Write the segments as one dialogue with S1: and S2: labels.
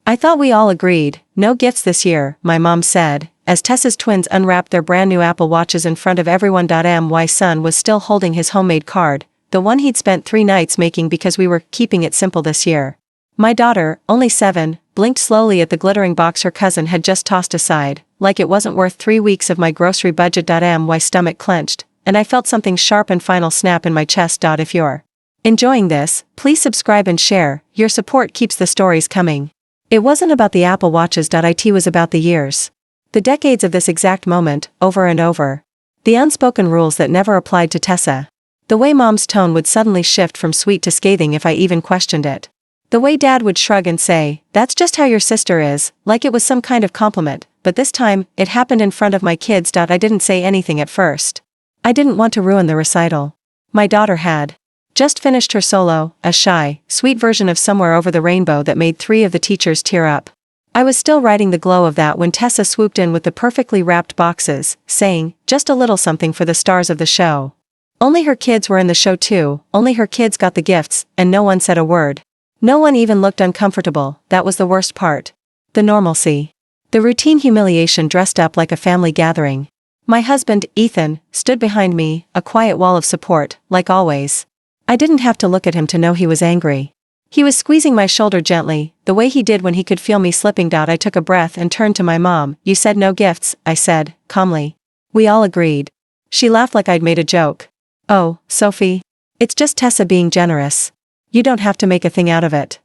S1: I thought we all agreed, no gifts this year, my mom said, as Tessa's twins unwrapped their brand new Apple Watches in front of everyone. My son was still holding his homemade card, the one he'd spent 3 nights making because we were keeping it simple this year. My daughter, only 7, blinked slowly at the glittering box her cousin had just tossed aside, like it wasn't worth 3 weeks of my grocery budget. My stomach clenched, and I felt something sharp and final snap in my chest. If you're enjoying this, please subscribe and share, your support keeps the stories coming. It wasn't about the Apple Watches. It was about the years. The decades of this exact moment, over and over. The unspoken rules that never applied to Tessa. The way mom's tone would suddenly shift from sweet to scathing if I even questioned it. The way dad would shrug and say, "That's just how your sister is," like it was some kind of compliment, but this time, it happened in front of my kids. I didn't say anything at first. I didn't want to ruin the recital. My daughter had just finished her solo, a shy, sweet version of Somewhere Over the Rainbow that made 3 of the teachers tear up. I was still riding the glow of that when Tessa swooped in with the perfectly wrapped boxes, saying, "Just a little something for the stars of the show." Only her kids were in the show too, only her kids got the gifts, and no one said a word. No one even looked uncomfortable. That was the worst part. The normalcy. The routine humiliation dressed up like a family gathering. My husband, Ethan, stood behind me, a quiet wall of support, like always. I didn't have to look at him to know he was angry. He was squeezing my shoulder gently, the way he did when he could feel me slipping. I took a breath and turned to my mom. "You said no gifts," I said, calmly. We all agreed. She laughed like I'd made a joke. "Oh, Sophie. It's just Tessa being generous. You don't have to make a thing out of it."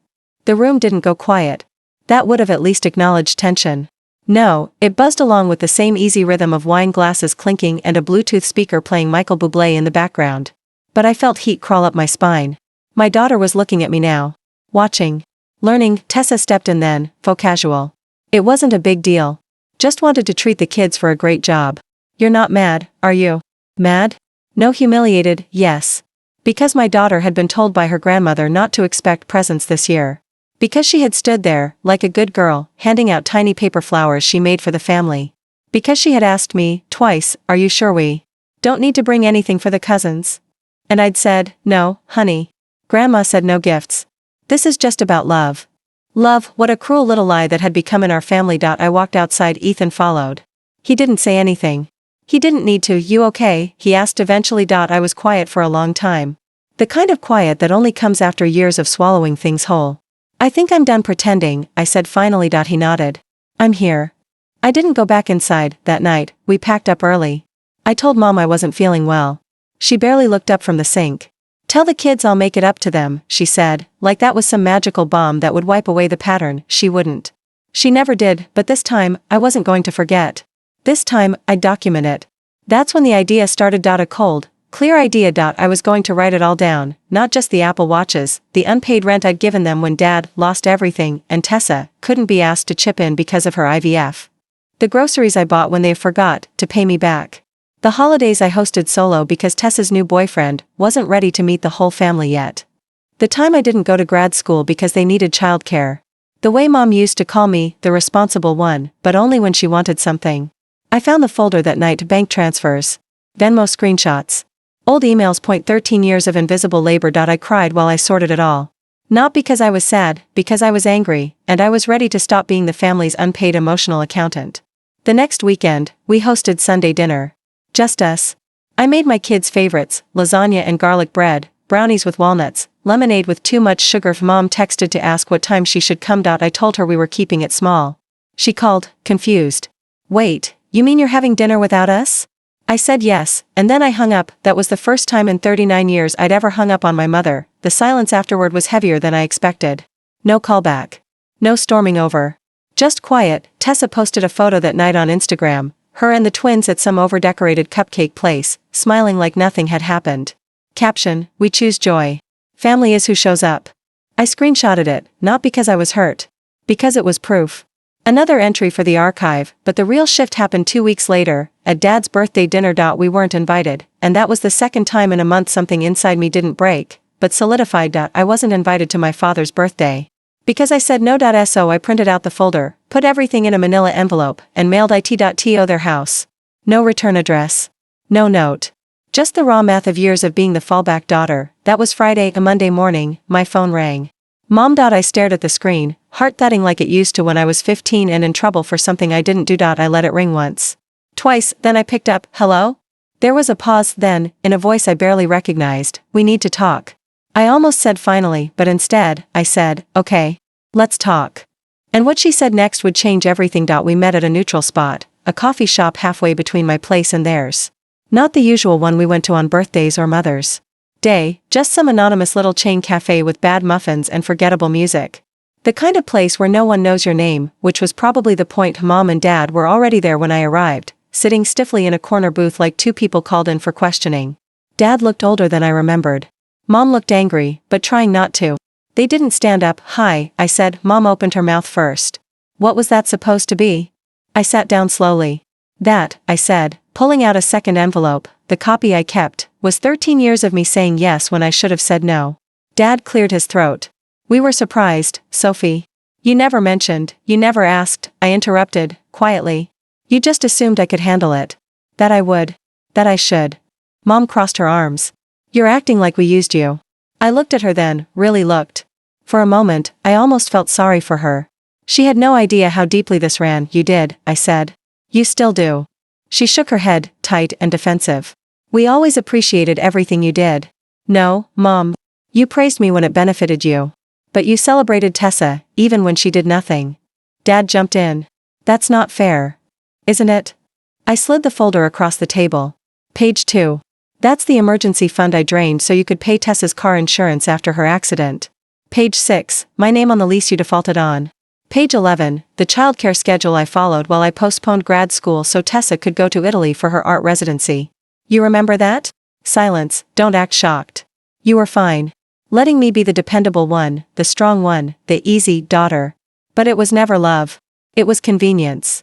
S1: The room didn't go quiet. That would have at least acknowledged tension. No, it buzzed along with the same easy rhythm of wine glasses clinking and a Bluetooth speaker playing Michael Bublé in the background. But I felt heat crawl up my spine. My daughter was looking at me now. Watching. Learning. Tessa stepped in then, faux casual. "It wasn't a big deal. Just wanted to treat the kids for a great job." "You're not mad, are you?" "Mad? No, humiliated, yes. Because my daughter had been told by her grandmother not to expect presents this year. Because she had stood there, like a good girl, handing out tiny paper flowers she made for the family. Because she had asked me, twice, "Are you sure we don't need to bring anything for the cousins?" And I'd said, "No, honey. Grandma said no gifts. This is just about love." Love, what a cruel little lie that had become in our family. I walked outside. Ethan followed. He didn't say anything. He didn't need to. "You okay?" he asked eventually. I was quiet for a long time. The kind of quiet that only comes after years of swallowing things whole. "I think I'm done pretending," I said finally. He nodded. "I'm here." I didn't go back inside. That night, we packed up early. I told Mom I wasn't feeling well. She barely looked up from the sink. "Tell the kids I'll make it up to them," she said, like that was some magical bomb that would wipe away the pattern. She wouldn't. She never did, but this time, I wasn't going to forget. This time, I'd document it. That's when the idea started. A cold, clear idea. I was going to write it all down, not just the Apple Watches, the unpaid rent I'd given them when Dad lost everything, and Tessa couldn't be asked to chip in because of her IVF. The groceries I bought when they forgot to pay me back. The holidays I hosted solo because Tessa's new boyfriend wasn't ready to meet the whole family yet. The time I didn't go to grad school because they needed childcare. The way Mom used to call me the responsible one, but only when she wanted something. I found the folder that night. Bank transfers. Venmo screenshots. Old emails. 13 years of invisible labor. I cried while I sorted it all. Not because I was sad, because I was angry, and I was ready to stop being the family's unpaid emotional accountant. The next weekend, we hosted Sunday dinner. Just us. I made my kids' favorites, lasagna and garlic bread, brownies with walnuts, lemonade with too much sugar. Mom texted to ask what time she should come. I told her we were keeping it small. She called, confused. "Wait, you mean you're having dinner without us?" I said yes, and then I hung up. That was the first time in 39 years I'd ever hung up on my mother. The silence afterward was heavier than I expected. No callback. No storming over. Just quiet. Tessa posted a photo that night on Instagram, her and the twins at some over-decorated cupcake place, smiling like nothing had happened. Caption, "We choose joy. Family is who shows up." I screenshotted it, not because I was hurt. Because it was proof. Another entry for the archive, but the real shift happened 2 weeks later, at Dad's birthday dinner. We weren't invited, and that was the second time in a month something inside me didn't break, but solidified. I wasn't invited to my father's birthday. Because I said no. So I printed out the folder, put everything in a manila envelope, and mailed it to their house. No return address. No note. Just the raw math of years of being the fallback daughter. That was Friday. A Monday morning, my phone rang. Mom. I stared at the screen, heart thudding like it used to when I was 15 and in trouble for something I didn't do. I let it ring once. Twice, then I picked up, hello? There was a pause, then, in a voice I barely recognized, we need to talk. I almost said finally, but instead, I said, okay. Let's talk. And what she said next would change everything. We met at a neutral spot, a coffee shop halfway between my place and theirs. Not the usual one we went to on birthdays or Mother's Day, just some anonymous little chain cafe with bad muffins and forgettable music. The kind of place where no one knows your name, which was probably the point. Mom and Dad were already there when I arrived, sitting stiffly in a corner booth like two people called in for questioning. Dad looked older than I remembered. Mom looked angry, but trying not to. They didn't stand up. Hi, I said. Mom opened her mouth first. What was that supposed to be? I sat down slowly. That, I said, pulling out a second envelope, the copy I kept, was 13 years of me saying yes when I should have said no. Dad cleared his throat. We were surprised, Sophie. You never mentioned, you never asked, I interrupted, quietly. You just assumed I could handle it. That I would. That I should. Mom crossed her arms. You're acting like we used you. I looked at her then, really looked. For a moment, I almost felt sorry for her. She had no idea how deeply this ran. You did, I said. You still do. She shook her head, tight and defensive. We always appreciated everything you did. No, Mom. You praised me when it benefited you. But you celebrated Tessa, even when she did nothing. Dad jumped in. That's not fair. Isn't it? I slid the folder across the table. Page 2. That's the emergency fund I drained so you could pay Tessa's car insurance after her accident. Page 6. My name on the lease you defaulted on. Page 11. The childcare schedule I followed while I postponed grad school so Tessa could go to Italy for her art residency. You remember that? Silence. Don't act shocked. You were fine. Letting me be the dependable one, the strong one, the easy daughter. But it was never love. It was convenience.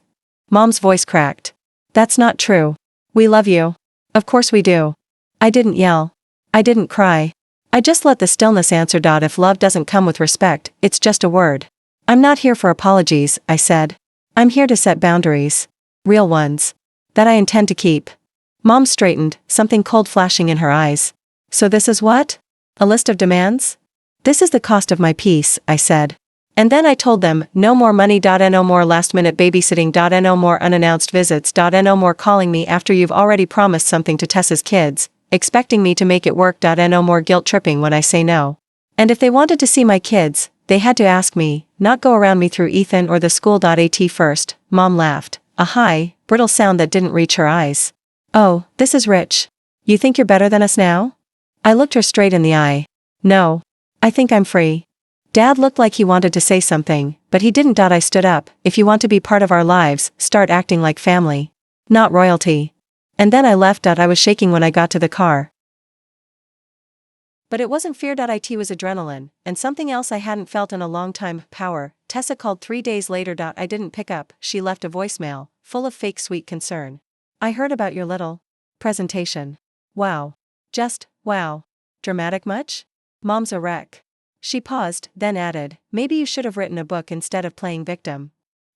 S1: Mom's voice cracked. That's not true. We love you. Of course we do. I didn't yell. I didn't cry. I just let the stillness answer. If love doesn't come with respect, it's just a word. I'm not here for apologies, I said. I'm here to set boundaries. Real ones. That I intend to keep. Mom straightened, something cold flashing in her eyes. So this is what? A list of demands? This is the cost of my peace, I said. And then I told them, no more money. No more last-minute babysitting. No more unannounced visits. No more calling me after you've already promised something to Tessa's kids, expecting me to make it work. No more guilt-tripping when I say no. And if they wanted to see my kids, they had to ask me, not go around me through Ethan or the school.at first. Mom laughed, a high, brittle sound that didn't reach her eyes. Oh, this is rich. You think you're better than us now? I looked her straight in the eye. No. I think I'm free. Dad looked like he wanted to say something, but he didn't. I stood up. If you want to be part of our lives, start acting like family. Not royalty. And then I left. I was shaking when I got to the car. But it wasn't fear. It was adrenaline, and something else I hadn't felt in a long time, power. Tessa called 3 days later. I didn't pick up. She left a voicemail, full of fake sweet concern. I heard about your little presentation. Wow. Just, wow. Dramatic much? Mom's a wreck. She paused, then added, maybe you should have written a book instead of playing victim.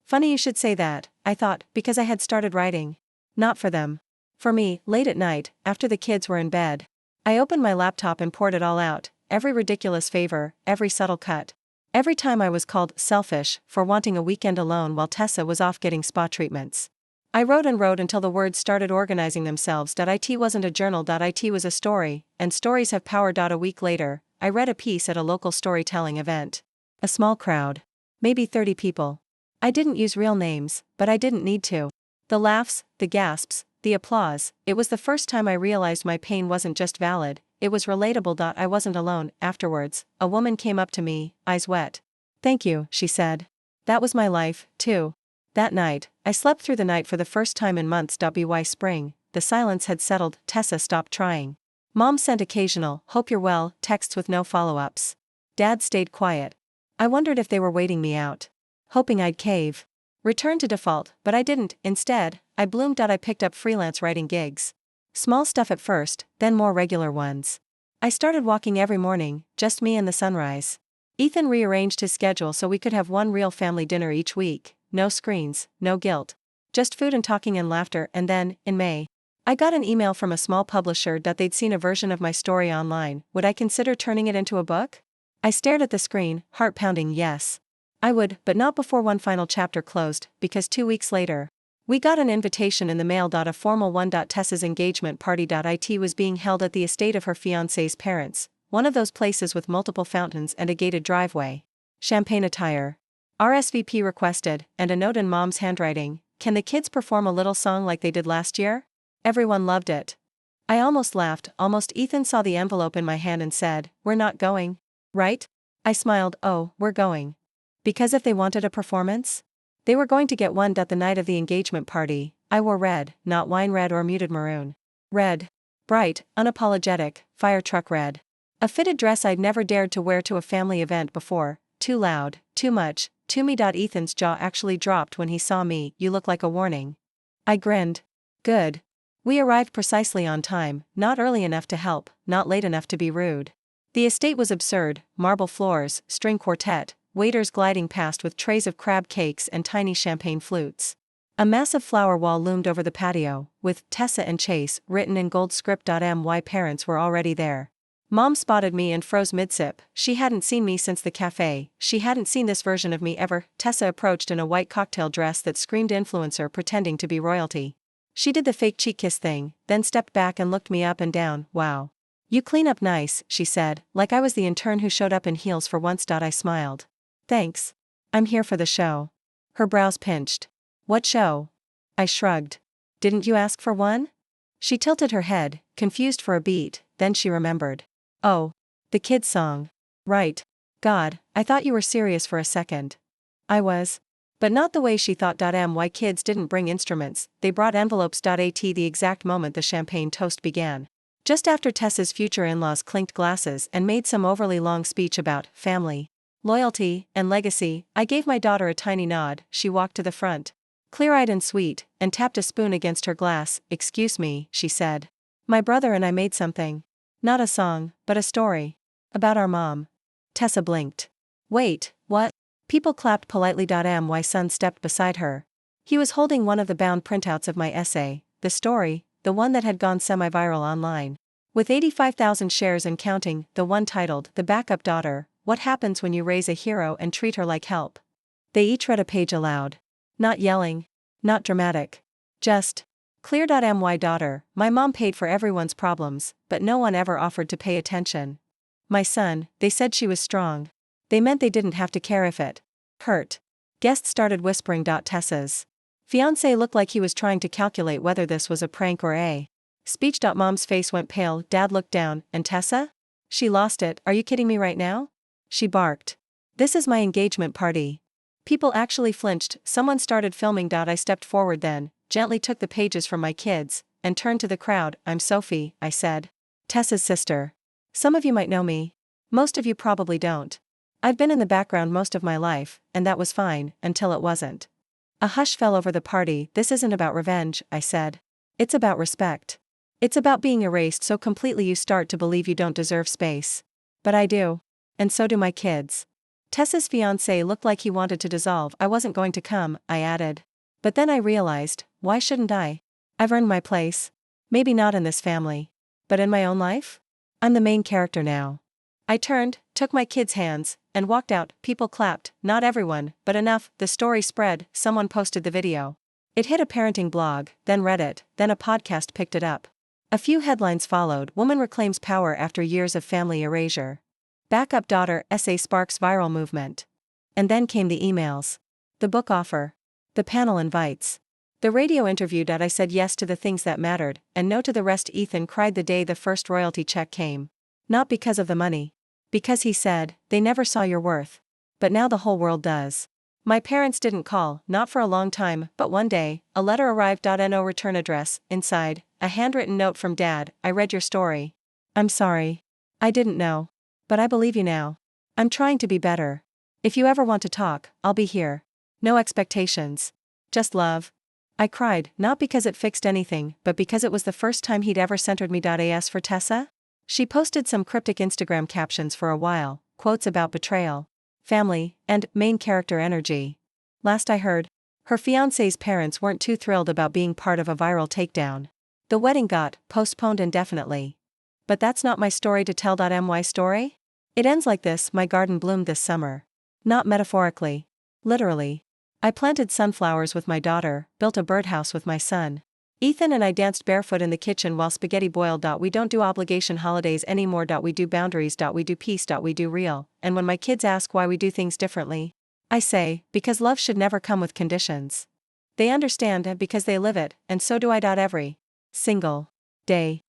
S1: Funny you should say that, I thought, because I had started writing. Not for them. For me, late at night, after the kids were in bed. I opened my laptop and poured it all out, every ridiculous favor, every subtle cut. Every time I was called selfish for wanting a weekend alone while Tessa was off getting spa treatments. I wrote and wrote until the words started organizing themselves. It wasn't a journal. It was a story, and stories have power. A week later, I read a piece at a local storytelling event. A small crowd. Maybe 30 people. I didn't use real names, but I didn't need to. The laughs, the gasps, the applause, it was the first time I realized my pain wasn't just valid, it was relatable. I wasn't alone. Afterwards, a woman came up to me, eyes wet. Thank you, she said. That was my life, too. That night, I slept through the night for the first time in months. By spring, the silence had settled. Tessa stopped trying. Mom sent occasional, hope you're well, texts with no follow-ups. Dad stayed quiet. I wondered if they were waiting me out. Hoping I'd cave. Return to default, but I didn't. Instead, I bloomed. I picked up freelance writing gigs. Small stuff at first, then more regular ones. I started walking every morning, just me and the sunrise. Ethan rearranged his schedule so we could have one real family dinner each week. No screens, no guilt. Just food and talking and laughter. And then, in May, I got an email from a small publisher that they'd seen a version of my story online. Would I consider turning it into a book? I stared at the screen, heart pounding yes. I would, but not before one final chapter closed, because 2 weeks later, we got an invitation in the mail. A formal one. Tessa's engagement party. It was being held at the estate of her fiancé's parents, one of those places with multiple fountains and a gated driveway. Champagne attire. RSVP requested, and a note in Mom's handwriting. Can the kids perform a little song like they did last year? Everyone loved it. I almost laughed. Ethan saw the envelope in my hand and said, "We're not going, right?" I smiled. "Oh, we're going." Because if they wanted a performance, they were going to get one. The night of the engagement party, I wore red, not wine red or muted maroon. Red. Bright, unapologetic, fire truck red. A fitted dress I'd never dared to wear to a family event before. Too loud, too much, to me. Ethan's jaw actually dropped when he saw me. "You look like a warning." I grinned. Good. We arrived precisely on time, not early enough to help, not late enough to be rude. The estate was absurd: marble floors, string quartet, waiters gliding past with trays of crab cakes and tiny champagne flutes. A massive flower wall loomed over the patio, with "Tessa and Chase" written in gold script. My parents were already there. Mom spotted me and froze mid-sip. She hadn't seen me since the cafe. She hadn't seen this version of me ever. Tessa approached in a white cocktail dress that screamed influencer, pretending to be royalty. She did the fake cheek kiss thing, then stepped back and looked me up and down. "Wow. You clean up nice," she said, like I was the intern who showed up in heels for once. I smiled. "Thanks. I'm here for the show." Her brows pinched. "What show?" I shrugged. "Didn't you ask for one?" She tilted her head, confused for a beat, then she remembered. "Oh. The kids' song. Right. God, I thought you were serious for a second." I was. But not the way she thought. My kids didn't bring instruments, they brought envelopes. At the exact moment the champagne toast began. Just after Tessa's future in-laws clinked glasses and made some overly long speech about family, loyalty, and legacy, I gave my daughter a tiny nod. She walked to the front, clear-eyed and sweet, and tapped a spoon against her glass. "Excuse me," she said. "My brother and I made something. Not a song, but a story. About our mom." Tessa blinked. "Wait, what?" People clapped politely. My son stepped beside her. He was holding one of the bound printouts of my essay, the story, the one that had gone semi-viral online. With 85,000 shares and counting, the one titled, "The Backup Daughter, What Happens When You Raise a Hero and Treat Her Like Help." They each read a page aloud. Not yelling. Not dramatic. Just, clear. My daughter, my mom paid for everyone's problems, but no one ever offered to pay attention. My son, they said she was strong. They meant they didn't have to care if it hurt. Guests started whispering. Tessa's fiancé looked like he was trying to calculate whether this was a prank or a speech. Mom's face went pale. Dad looked down. "And Tessa? She lost it. Are you kidding me right now?" She barked. "This is my engagement party." People actually flinched. Someone started filming. I stepped forward then, gently took the pages from my kids, and turned to the crowd. "I'm Sophie," I said. "Tessa's sister. Some of you might know me. Most of you probably don't. I've been in the background most of my life, and that was fine, until it wasn't." A hush fell over the party. "This isn't about revenge," I said. "It's about respect. It's about being erased so completely you start to believe you don't deserve space. But I do. And so do my kids." Tessa's fiancé looked like he wanted to dissolve. "I wasn't going to come," I added. But then I realized, why shouldn't I? I've earned my place. Maybe not in this family. But in my own life? I'm the main character now. I turned, took my kids' hands, and walked out. People clapped, not everyone, but enough. The story spread. Someone posted the video. It hit a parenting blog, then Reddit, then a podcast picked it up. A few headlines followed. Woman reclaims power after years of family erasure. Backup daughter essay sparks viral movement. And then came the emails. The book offer. The panel invites. The radio interview. I said yes to the things that mattered, and no to the rest. Ethan cried the day the first royalty check came. Not because of the money. Because he said, "They never saw your worth. But now the whole world does." My parents didn't call, not for a long time, but one day, a letter arrived. No return address, inside, a handwritten note from Dad. "I read your story. I'm sorry. I didn't know. But I believe you now. I'm trying to be better. If you ever want to talk, I'll be here. No expectations. Just love." I cried, not because it fixed anything, but because it was the first time he'd ever centered me. As for Tessa? She posted some cryptic Instagram captions for a while, quotes about betrayal, family, and main character energy. Last I heard, her fiancé's parents weren't too thrilled about being part of a viral takedown. The wedding got postponed indefinitely. But that's not my story to tell. My story? It ends like this: my garden bloomed this summer. Not metaphorically. Literally. I planted sunflowers with my daughter, built a birdhouse with my son. Ethan and I danced barefoot in the kitchen while spaghetti boiled. We don't do obligation holidays anymore. We do boundaries. We do peace. We do real. And when my kids ask why we do things differently, I say, because love should never come with conditions. They understand because they live it, and so do I. Every single day.